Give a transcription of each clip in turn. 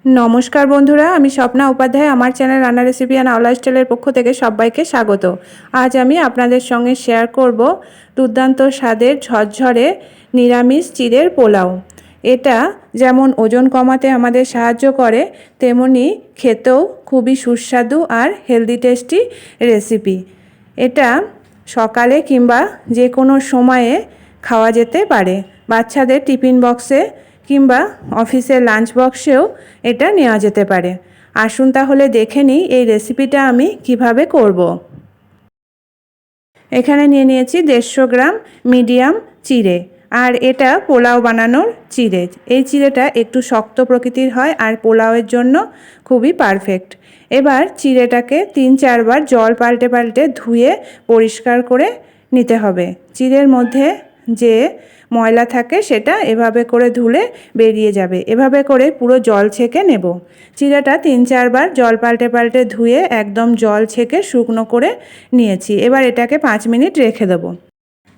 নমস্কার বন্ধুরা, আমি স্বপ্না উপাধ্যায়। আমার চ্যানেল রান্না রেসিপি অ্যান্ড আওলা স্টাইলের পক্ষ থেকে সবাইকে স্বাগত। আজ আমি আপনাদের সঙ্গে শেয়ার করব দুর্দান্ত স্বাদের ঝরঝরে নিরামিষ চিড়ের পোলাও। এটা যেমন ওজন কমাতে আমাদের সাহায্য করে, তেমনি খেতেও খুবই সুস্বাদু আর হেলদি টেস্টি রেসিপি। এটা সকালে কিংবা যে কোনো সময়ে খাওয়া যেতে পারে। বাচ্চাদের টিফিন বক্সে কিংবা অফিসের লাঞ্চ বক্সেও এটা নেওয়া যেতে পারে। আসুন তাহলে দেখে নিই এই রেসিপিটা আমি কিভাবে করব। এখানে নিয়ে নিয়েছি 150 গ্রাম মিডিয়াম চিড়ে, আর এটা পোলাও বানানোর চিড়ে। এই চিড়েটা একটু শক্ত প্রকৃতির হয় আর পোলাওয়ের জন্য খুবই পারফেক্ট। এবার চিড়েটাকে 3-4 বার জল পাল্টে পাল্টে ধুয়ে পরিষ্কার করে নিতে হবে। চিড়ের মধ্যে যে ময়লা থাকে সেটা এভাবে করে ধুলে বেরিয়ে যাবে। এভাবে করে পুরো জল ছেঁকে নেব। চিড়েটা 3-4 বার জল পাল্টে পাল্টে ধুয়ে একদম জল ছেঁকে শুকনো করে নিয়েছি। এবার এটাকে 5 মিনিট রেখে দেবো।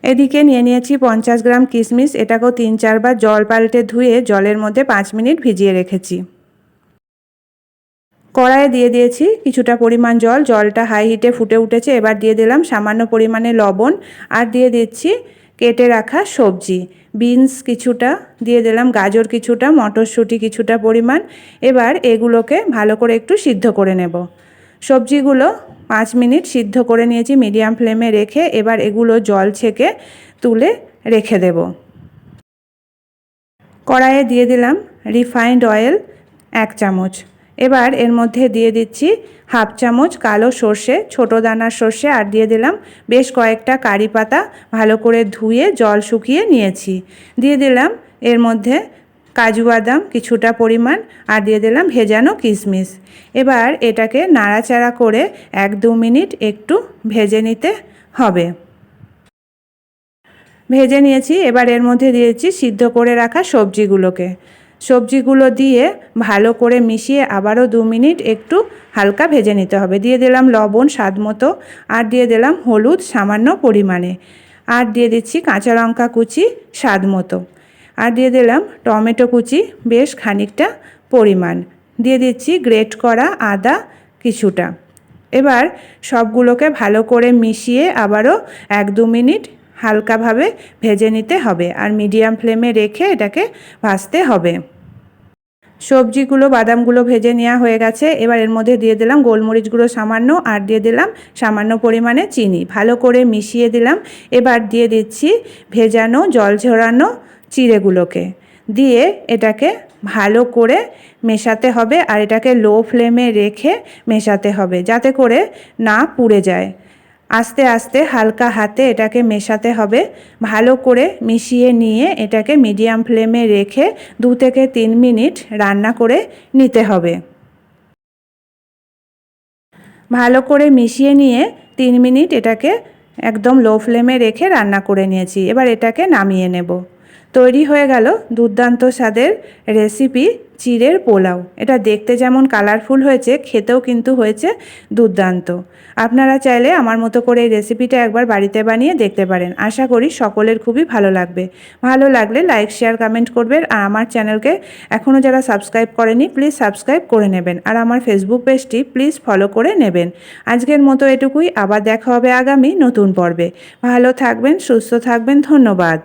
এদিকে নিয়ে নিয়েছি 50 গ্রাম কিশমিশ। এটাকেও 3-4 বার জল পাল্টে ধুয়ে জলের মধ্যে 5 মিনিট ভিজিয়ে রেখেছি। কড়াইয়ে দিয়ে দিয়েছি কিছুটা পরিমাণ জল। জলটা হাই হিটে ফুটে উঠেছে। এবার দিয়ে দিলাম সামান্য পরিমাণে লবণ, আর দিয়ে দিচ্ছি কেটে রাখা সবজি। বিনস কিছুটা দিয়ে দিলাম, গাজর কিছুটা, মটরশুঁটি কিছুটা পরিমাণ। এবার এগুলোকে ভালো করে একটু সিদ্ধ করে নেব। সবজিগুলো 5 মিনিট সিদ্ধ করে নিয়েছি মিডিয়াম ফ্লেমে রেখে। এবার এগুলো জল ছেঁকে তুলে রেখে দেব। কড়াইয়ে দিয়ে দিলাম রিফাইন্ড অয়েল 1 চামচ। এবার এর মধ্যে দিয়ে দিচ্ছি হাফ চামচ কালো সর্ষে, ছোটো দানার সর্ষে, আর দিয়ে দিলাম বেশ কয়েকটা কারি পাতা ভালো করে ধুয়ে জল শুকিয়ে নিয়েছি। দিয়ে দিলাম এর মধ্যে কাজু বাদাম কিছুটা পরিমাণ, আর দিয়ে দিলাম ভেজানো কিশমিশ। এবার এটাকে নাড়াচাড়া করে 1-2 মিনিট একটু ভেজে নিতে হবে। ভেজে নিয়েছি। এবার এর মধ্যে দিয়েছি সিদ্ধ করে রাখা সবজিগুলো দিয়ে ভালো করে মিশিয়ে আবারও 2 মিনিট একটু হালকা ভেজে নিতে হবে। দিয়ে দিলাম লবণ স্বাদ মতো, আর দিয়ে দিলাম হলুদ সামান্য পরিমাণে, আর দিয়ে দিচ্ছি কাঁচা লঙ্কা কুচি স্বাদ মতো, আর দিয়ে দিলাম টমেটো কুচি বেশ খানিকটা পরিমাণ, দিয়ে দিচ্ছি গ্রেট করা আদা কিছুটা। এবার সবগুলোকে ভালো করে মিশিয়ে আবারও 1-2 মিনিট হালকাভাবে ভেজে নিতে হবে, আর মিডিয়াম ফ্লেমে রেখে এটাকে ভাজতে হবে। সবজিগুলো বাদামগুলো ভেজে নেওয়া হয়ে গেছে। এবার এর মধ্যে দিয়ে দিলাম গোলমরিচ গুঁড়ো সামান্য, আর দিয়ে দিলাম সামান্য পরিমাণে চিনি। ভালো করে মিশিয়ে দিলাম। এবার দিয়ে দিচ্ছি ভেজানো জল ঝরানো চিড়েগুলোকে, দিয়ে এটাকে ভালো করে মেশাতে হবে, আর এটাকে লো ফ্লেমে রেখে মেশাতে হবে যাতে করে না পুড়ে যায়। আস্তে আস্তে হালকা হাতে এটাকে মেশাতে হবে। ভালো করে মিশিয়ে নিয়ে এটাকে মিডিয়াম ফ্লেমে রেখে 2 থেকে 3 মিনিট রান্না করে নিতে হবে। ভালো করে মিশিয়ে নিয়ে 3 মিনিট এটাকে একদম লো ফ্লেমে রেখে রান্না করে নিয়েছি। এবার এটাকে নামিয়ে নেব। তৈরি হয়ে গেল দুর্দান্ত স্বাদের রেসিপি চিড়ের পোলাও। এটা দেখতে যেমন কালারফুল হয়েছে, খেতেও কিন্তু হয়েছে দুর্দান্ত। আপনারা চাইলে আমার মতো করে এই রেসিপিটা একবার বাড়িতে বানিয়ে দেখতে পারেন। আশা করি সকলের খুবই ভালো লাগবে। ভালো লাগলে লাইক শেয়ার কমেন্ট করবেন, আর আমার চ্যানেলকে এখনও যারা সাবস্ক্রাইব করেনি প্লিজ সাবস্ক্রাইব করে নেবেন, আর আমার ফেসবুক পেজটি প্লিজ ফলো করে নেবেন। আজকের মতো এটুকুই। আবার দেখা হবে আগামী নতুন পর্বে। ভালো থাকবেন, সুস্থ থাকবেন। ধন্যবাদ।